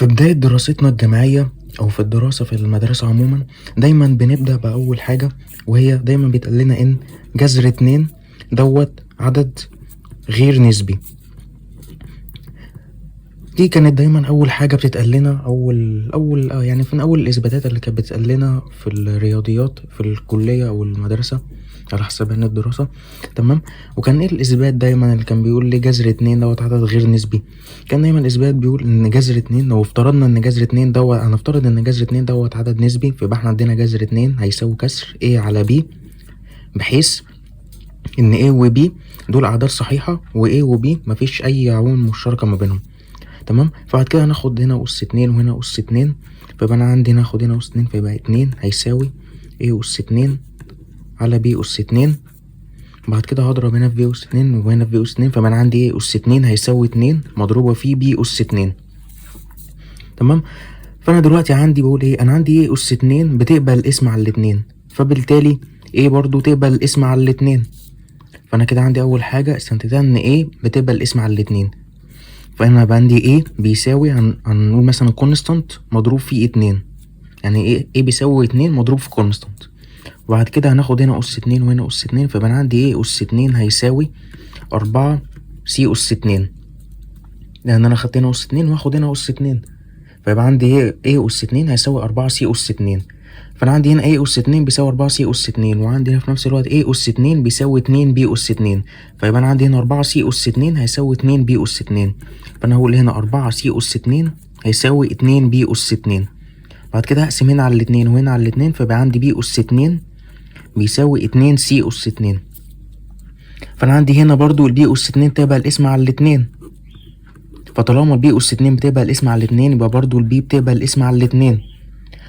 في بداية دراستنا الجامعية أو في الدراسة في المدرسة عموما دايما بنبدأ بأول حاجة، وهي دايما بيتقال لنا إن جذر 2 دوت عدد غير نسبي. دي كانت دايما أول حاجة بتتقال لنا، يعني من أول الإثباتات اللي كانت بتتقال لنا في الرياضيات في الكلية أو المدرسة على حسب يعني الدراسة. تمام. وكان ايه الإثبات دايما اللي كان بيقول لي جذر 2 دوت عدد غير نسبي؟ كان دايما الإثبات بيقول إن جذر 2 لو افترضنا إن جذر 2 دوت، هنفترض إن جذر 2 دوت عدد نسبي، فيبقى احنا عندنا جذر 2 هيساوي كسر A على B، بحيث إن A و B دول أعداد صحيحة، و A و B مفيش أي عوامل مشتركة ما بينهم. تمام. فبعد كده هناخد هنا أس 2 وهنا أس 2، فيبقى أنا عندي هناخد هنا أس 2، فيبقى 2 هيساوي A أس 2 على B أس 2. بعد كده هضرب هنا في B أس 2 وهنا في B أس 2، فيبقى أنا عندي A أس 2 هيساوي 2 مضروبة في B أس 2. تمام. فأنا دلوقتي عندي بقول إيه؟ أنا عندي A أس 2 بتقبل الاسم على الاتنين، فبالتالي A برضو تقبل الاسم على الاتنين. فأنا كده عندي أول حاجة استنتجتها إن A بتقبل الاسم على الاتنين. فأنا بقى عندي A بيساوي هنقول مثلا كونستانت مضروب في 2، يعني A بيساوي 2 مضروب في كونستانت. وبعد كده هناخد هنا أس 2 وهنا أس 2، فيبقى أنا عندي A أس 2 هيساوي 4 C أس 2، لأن أنا خدت هنا أس 2 وهاخد هنا أس 2، فيبقى عندي A أس 2 هيساوي 4 C أس 2. فأنا عندي هنا A أس 2 بيساوي 4 C أس 2، وعندي هنا في نفس الوقت A أس 2 بيساوي 2 B أس 2، فيبقى أنا عندي هنا 4 C أس 2 هيساوي 2 B أس 2. فأنا هقول هنا 4 C أس 2 هيساوي 2 B أس 2. بعد كده هقسم هنا على الاتنين وهنا على الاتنين، فيبقى عندي B أس 2 بيساوي 2 C أس 2. فأنا عندي هنا برضو البي أس 2 تبقى الاسم على الاتنين، فطالما البي أس 2 بتبقى الاسم على الاتنين يبقى برضو البي بتبقى الاسم على الاتنين.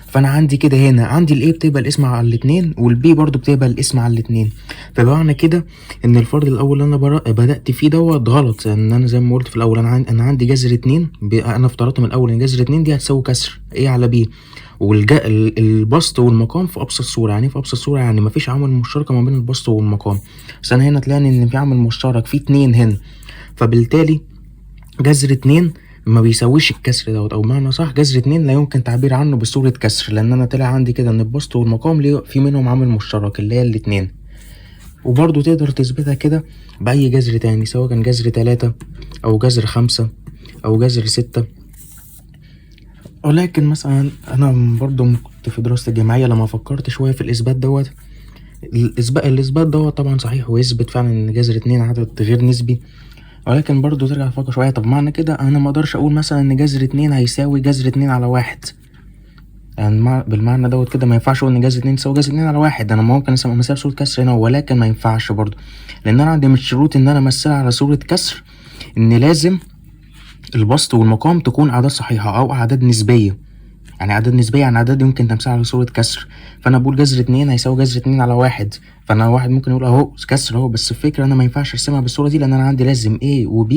فأنا عندي كده هنا عندي الA بتبقى الاسم على الاتنين، والبي برضو بتبقى الاسم على الاتنين. فمعنى كده إن الفرض الأول اللي أنا بدأت فيه دوت غلط، لأن أنا زي ما قلت في الأول أنا عندي جذر 2، أنا افترضت من الأول إن جذر 2 دي هتساوي كسر A على B، والبسط والمقام في ابسط صوره. يعني في ابسط صوره يعني مفيش عامل مشترك ما بين البسط والمقام، بس انا هنا تلاقي ان في عامل مشترك في 2 هنا، فبالتالي جذر 2 ما بيساويش الكسر دوت، او بمعنى صح جذر 2 لا يمكن تعبير عنه بصوره كسر، لان انا طلع عندي كده ان البسط والمقام في منهم عامل مشترك اللي هي الاتنين. وبرضو تقدر تثبتها كده باي جذر تاني، سواء كان جذر 3 او جذر 5 او جذر 6. ولكن مثلا انا برضو كنت في دراستي الجامعيه لما فكرت شويه في الاثبات دوت، الاثبات دوت طبعا صحيح ويثبت فعلا ان جذر 2 عدد غير نسبي، ولكن برضو ترجع تفكر شويه، طب معنى كده انا ما اقدرش اقول مثلا ان جذر 2 هيساوي جذر 2 على 1، يعني بالمعنى دوت كده ما ينفعش اقول ان جذر 2 يساوي جذر 2 على 1. انا ممكن امثلها بصوره كسر هنا، ولكن ما ينفعش برضو، لان انا عندي من الشروط ان انا امثلها على صوره كسر ان لازم البسط والمقام تكون اعداد صحيحه او اعداد نسبيه. يعني اعداد نسبيه يعني اعداد يمكن تمثيلها على صوره كسر. فانا بقول جذر 2 هيساوي جذر 2 على 1، فانا واحد ممكن يقول اهو كسر اهو، بس الفكره انا ما ينفعش ارسمها بالصوره دي، لان انا عندي لازم A و B،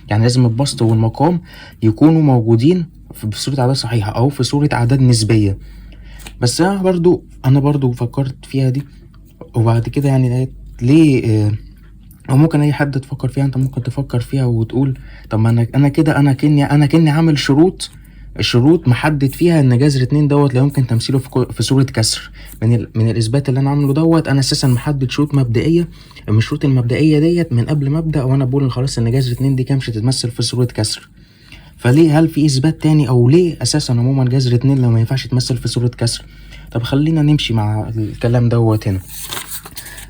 يعني لازم البسط والمقام يكونوا موجودين في صوره اعداد صحيحه او في صوره اعداد نسبيه. بس انا برضو فكرت فيها دي، وبعد كده يعني لقيت ليه او ممكن اي حد تفكر فيها، انت ممكن تفكر فيها وتقول طب ما انا كده انا كني عامل الشروط محدد فيها ان جذر 2 دوت لا يمكن تمثيله في صورة كسر. من الاثبات اللي انا عامله دوت انا اساسا محدد شروط مبدئية، من الشروط المبدئية ديت من قبل ما ابدا، وانا بقول خلاص ان جذر 2 دي كده مش هتتمثل في صورة كسر. فليه؟ هل في اثبات تاني، او ليه اساسا عموما جذر 2 لو ما ينفعش يتمثل في صورة كسر؟ طب خلينا نمشي مع الكلام دوت هنا.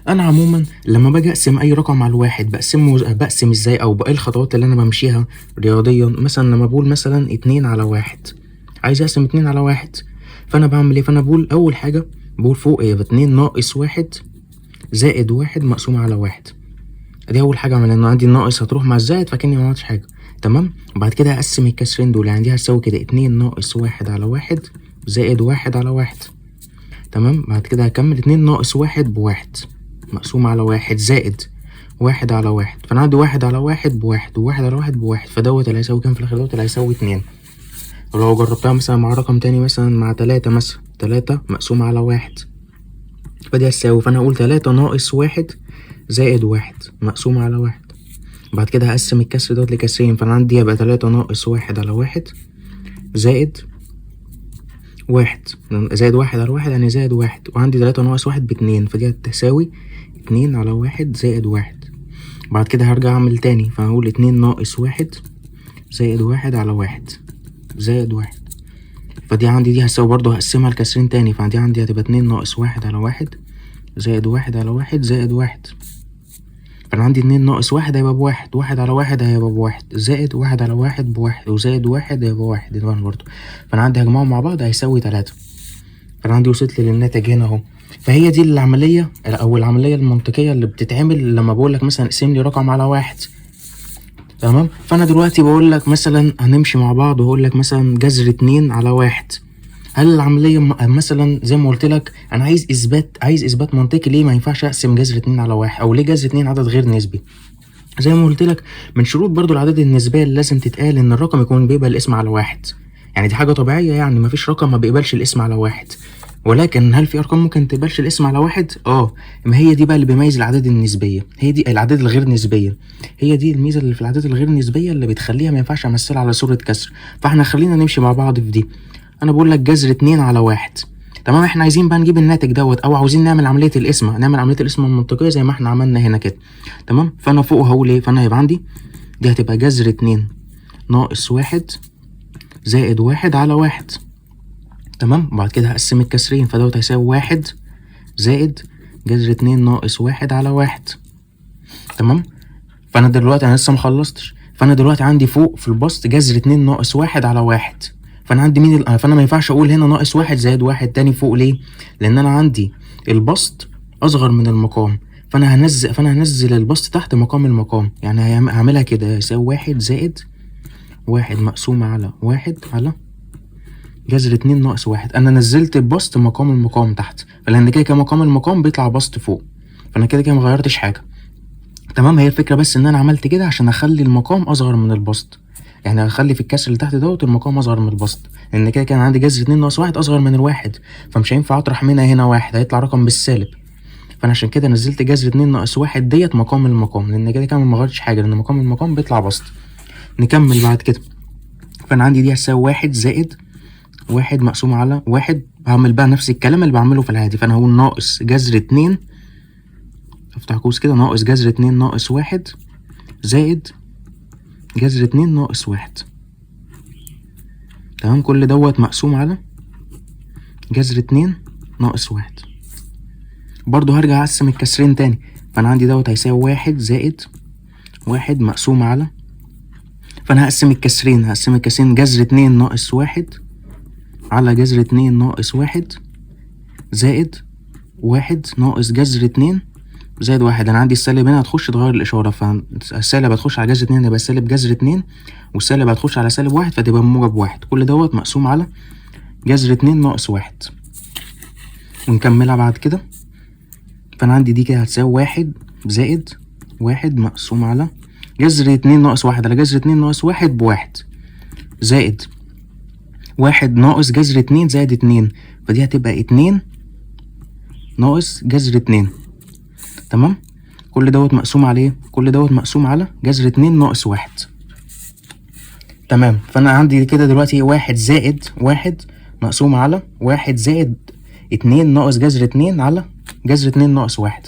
انا عموما لما باجي اقسم اي رقم على الواحد بقسم ازاي، او ايه الخطوات اللي انا بمشيها رياضيا. مثلا لما بقول مثلا 2 على 1، عايز اقسم 2 على 1، فانا بعمل ايه؟ فانا بقول اول حاجه بقول فوق ايه 2 ناقص 1 زائد 1 مقسوم على 1. دي اول حاجه اعملها، ان عندي الناقص هتروح مع الزائد فكاني ما عملتش حاجه. تمام. وبعد كده هقسم الكسرين دول، يعني دي هتساوي كده 2 ناقص 1 على 1 زائد 1 على 1. تمام. بعد كده هكمل 2 ناقص 1 بواحد مقسوم على 1 زائد 1 على 1، فانا عندي 1 على 1 بواحد وواحد على 1 بواحد، فدوت اللي هيساوي كام في الاخر؟ دوت اللي هيساوي 2. ولو جربتها مثلا مع رقم تاني مثلا مع 3، مثلا 3 مقسوم على 1، فدي هتساوي، فانا هقول 3 ناقص 1 زائد 1 مقسوم على 1. بعد كده هقسم الكسر دوت لكسرين، فانا عندي هيبقى 3 ناقص 1 على 1 زائد واحد. زائد واحد على واحد يعني زائد واحد، وعندي 3 ناقص واحد ب2، فدي هتساوي 2 على واحد زائد واحد. بعد كده هرجع اعمل تاني، فهقول 2 ناقص واحد زائد واحد على واحد زائد واحد. فدي عندي دي هتساوي برضه هقسمها لكسرين تاني، فدي عندي هتبقى 2 ناقص واحد على واحد زائد واحد على واحد زائد واحد. فانا عندي 2 ناقص واحد هيبقى بواحد، واحد على واحد هيبقى بواحد، زائد واحد على واحد بواحد، وزائد واحد هيبقى واحد برضه. فانا عندي هجمعهم مع بعض هيساوي 3. فانا عندي وصلت لي للناتج هنا اهو. فهي دي العملية او العملية المنطقية اللي بتتعمل لما بقولك مثلا اقسم لي رقم على واحد. تمام. فانا دلوقتي بقولك مثلا هنمشي مع بعض وهقول لك مثلا جذر 2 على واحد. هل العملية مثلا زي ما قلت لك انا عايز اثبات منطقي ليه ما ينفعش اقسم جذر 2 على واحد، او ليه جذر 2 عدد غير نسبي. زي ما قلت لك من شروط برضو العدد النسبية اللي لازم تتقال ان الرقم يكون بيقبل الاسم على واحد. يعني دي حاجة طبيعية، يعني مفيش رقم ما بيقبلش الاسم على واحد. ولكن هل في ارقام ممكن تقبلش الاسم على واحد؟ ما هي دي بقى اللي بيميز الاعداد النسبية، هي دي الاعداد الغير نسبية، هي دي الميزة اللي في الاعداد الغير نسبية اللي بتخليها ما ينفعش امثلها على صورة كسر. فاحنا خلينا نمشي مع بعض في دي. انا بقول لك جذر 2 على واحد. تمام. احنا عايزين بقى نجيب الناتج دوت، او عاوزين نعمل عملية القسمة المنطقية زي ما احنا عملنا هنا كده. تمام. فانا فوق هقول ايه؟ فانا هيبقى عندي دي هتبقى جذر 2 ناقص واحد زائد واحد على واحد. تمام. وبعد كده هقسم الكسرين، فدوت هيساوي واحد زائد جذر 2 ناقص واحد على واحد. تمام. فانا دلوقتي انا لسه مخلصتش، فانا دلوقتي عندي فوق في البسط جذر 2 ناقص واحد على واحد. فانا عندي فانا ما ينفعش اقول هنا ناقص واحد زائد واحد تاني فوق. ليه؟ لان انا عندي البسط اصغر من المقام، فانا هنزل البسط تحت مقام المقام. يعني هعملها كده يساوي واحد زائد واحد مقسومة على واحد على جذر 2 ناقص واحد. انا نزلت البسط مقام المقام تحت، فلان كده مقام المقام بيطلع بسط فوق، فانا كده ما غيرتش حاجة. تمام. هي الفكرة بس ان انا عملت كده عشان اخلي المقام اصغر من البسط، يعني اخلي في الكسر اللي تحت دوت المقام اصغر من البسط، لان كده كان عندي جذر 2 ناقص واحد اصغر من الواحد، فمش هينفع اطرح منها هنا واحد، هيطلع رقم بالسالب. فانا عشان كده نزلت جذر 2 ناقص واحد ديت مقام المقام، لان كده ما غيرتش حاجة، لان مقام المقام بيطلع بسط. نكمل بعد كده. فانا عندي دي هتساوي واحد زائد واحد مقسوم على واحد. هعمل بقى نفس الكلام اللي بعمله في العادي، فانا هقول ناقص جذر 2، افتح قوس كده، ناقص جذر 2 ناقص واحد زائد جذر 2 ناقص واحد. تمام. كل دوت مقسوم على جذر 2 ناقص واحد. برضو هرجع اقسم الكسرين تاني، فانا عندي دوت هيساوي واحد زائد واحد مقسوم على، فانا هقسم الكسرين جذر 2 ناقص واحد على جذر 2 ناقص واحد زائد واحد ناقص جذر 2 زائد واحد. انا عندي السالب هنا هتخش تغير الاشاره، فالسالب هتخش على جذر 2 يبقى سالب جذر 2، والسالب هتخش على سالب واحد فتبقى موجب واحد. كل دوت مقسوم على جذر 2 ناقص واحد. ونكملها بعد كده. فانا عندي دي كده هتساوي واحد زائد واحد مقسوم على جذر 2 ناقص واحد على جذر 2 ناقص واحد بواحد زائد واحد ناقص جذر 2 زائد 2، فدي هتبقى 2 ناقص جذر 2. تمام. كل دوت مقسوم على ايه؟ كل دوت مقسوم على جذر 2 ناقص واحد. تمام. فانا عندي كده دلوقتي واحد زائد واحد مقسوم على واحد زائد 2 ناقص جذر 2 على جذر 2 ناقص واحد.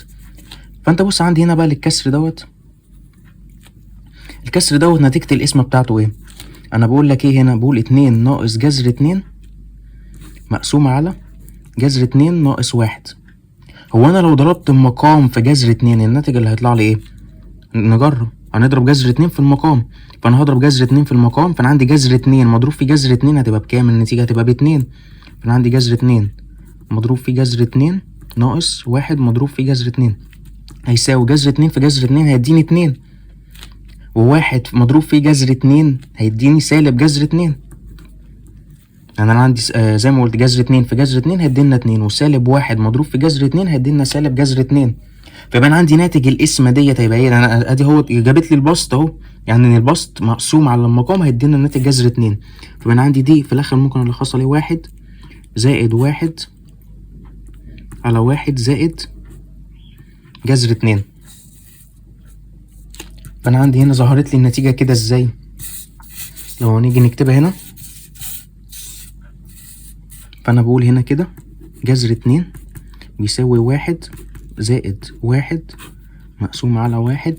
فانت بص عندي هنا بقى للكسر دوت، الكسر دوت نتيجة القسمة بتاعته ايه؟ انا بقول لك ايه هنا؟ بقول 2 ناقص جذر 2 مقسوم على جذر 2 ناقص واحد. هو انا لو ضربت المقام في جذر 2 الناتج اللي هيطلع لي ايه؟ نجرب. هنضرب جذر 2 في المقام، فانا هضرب جذر 2 في المقام، فانا عندي جذر 2 مضروب في جذر 2 هتبقى بكام؟ النتيجة هتبقى ب2. فانا عندي جذر 2 مضروب في جذر 2 ناقص واحد مضروب في جذر 2 هيساوي جذر 2 في جذر 2 هيديني 2، وواحد مضروب في جذر 2 هيديني سالب جذر 2. يعني انا عندي زي ما قلت جذر 2 في جذر 2 هيدينا 2، وسالب واحد مضروب في جذر 2 هيدينا سالب جذر 2. فيبقى انا عندي ناتج القسمه ديت هيبقى ايه؟ انا ادي هو جابت لي البسط اهو، يعني ان البسط مقسوم على المقام هيدينا ناتج جذر 2. فيبقى انا عندي دي في الاخر ممكن الخصها ليه واحد زائد واحد على واحد زائد جذر 2. فانا عندي هنا ظهرت لي النتيجه كده ازاي؟ لو هنيجي نكتبها هنا فانا بقول هنا كده جذر 2 بيساوي 1 زائد 1 مقسوم على 1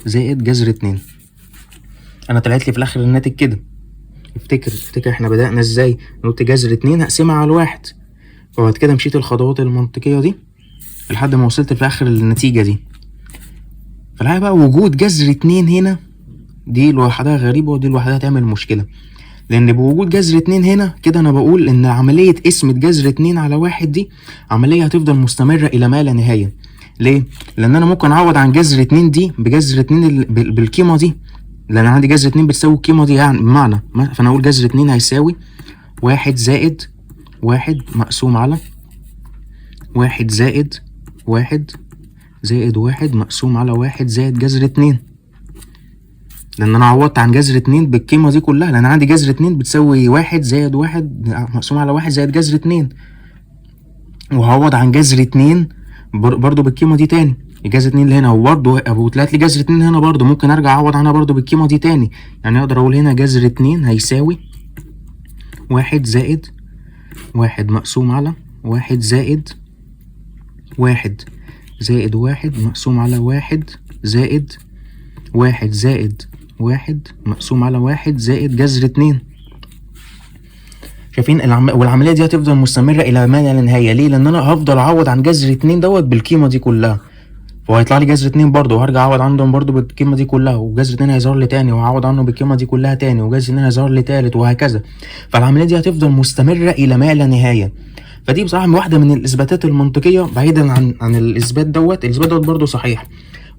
زائد جذر 2. انا طلعت لي في الاخر الناتج كده. افتكر احنا بدأنا ازاي؟ قلت جذر 2 هقسمها على 1، وبعد كده مشيت الخطوات المنطقية دي لحد ما وصلت في اخر النتيجة دي. فالحقيقة بقى وجود جذر 2 هنا دي لوحدها غريبة، ودي لوحدها تعمل مشكلة، لان بوجود جذر 2 هنا كده انا بقول ان عملية قسمة جذر 2 على 1 دي عملية هتفضل مستمرة الى ما لا نهاية. ليه؟ لان انا ممكن اعوض عن جذر 2 دي بجذر 2 بالقيمة دي، لان عندي جذر 2 بتساوي القيمة دي، يعني بمعنى فانا اقول جذر 2 هيساوي 1 زائد 1 مقسوم على 1 زائد 1 زائد 1 مقسوم على 1 زائد جذر 2. لان انا عوضت عن جذر 2 بالقيمة دي كلها، لان عندي جذر 2 بتساوي 1 زائد 1 مقسوم على 1 زائد جذر 2، وهعوض عن جذر 2 برضو بالقيمة دي تاني. الجذر 2 اللي هنا وبرضو وطلعت لي جذر 2 هنا برضو ممكن ارجع اعوض عنها برضو بالقيمة دي تاني. يعني اقدر اقول هنا جذر 2 هيساوي 1 زائد 1 مقسوم على 1 زائد 1 زائد 1 مقسوم على 1 زائد 1 زائد 1 مقسوم على 1 زائد جذر 2. شايفين والعملية دي هتفضل مستمرة إلى ما لا نهاية. ليه؟ لأن أنا هفضل أعوض عن جذر 2 دوت بالقيمة دي كلها، وهيطلع لي جذر 2 برضه، وهرجع أعوض عنهم برضه بالقيمة دي كلها، وجذر 2 هيظهر لي تاني وهعوض عنه بالقيمة دي كلها تاني، وجذر 2 هيظهر لي تالت، وهكذا. فالعملية دي هتفضل مستمرة إلى ما لا نهاية. فدي بصراحة واحدة من الإثباتات المنطقية، بعيدا عن الإثبات دوت برضه صحيح،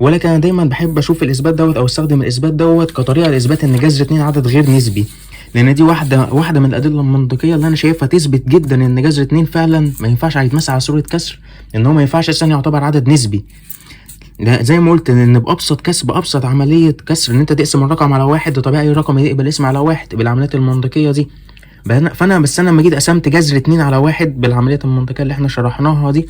ولكن أنا دايما بحب أشوف الإثبات دوت أو أستخدم الإثبات دوت كطريقة لإثبات إن جذر 2 عدد غير نسبي، لأن دي واحدة من الأدلة المنطقية اللي أنا شايفها تثبت جدا إن جذر 2 فعلا ما ينفعش يتمثل على صورة كسر، إن هو ما ينفعش أصلا يعتبر عدد نسبي. زي ما قلت ان بابسط عمليه كسر ان انت تقسم الرقم على 1، ده طبيعي الرقم يقبل اسم على 1 بالعمليات المنطقيه دي. فانا لما جيت قسمت جذر 2 على 1 بالعمليات المنطقيه اللي احنا شرحناها دي،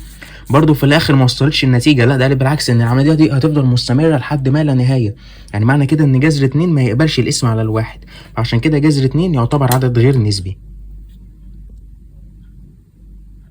برضو في الاخر ما وصلتش النتيجه، لا ده بالعكس، ان العمليه دي هتفضل مستمره لحد ما لا نهايه. يعني معنى كده ان جذر 2 ما يقبلش الاسم على الواحد، فعشان كده جذر 2 يعتبر عدد غير نسبي.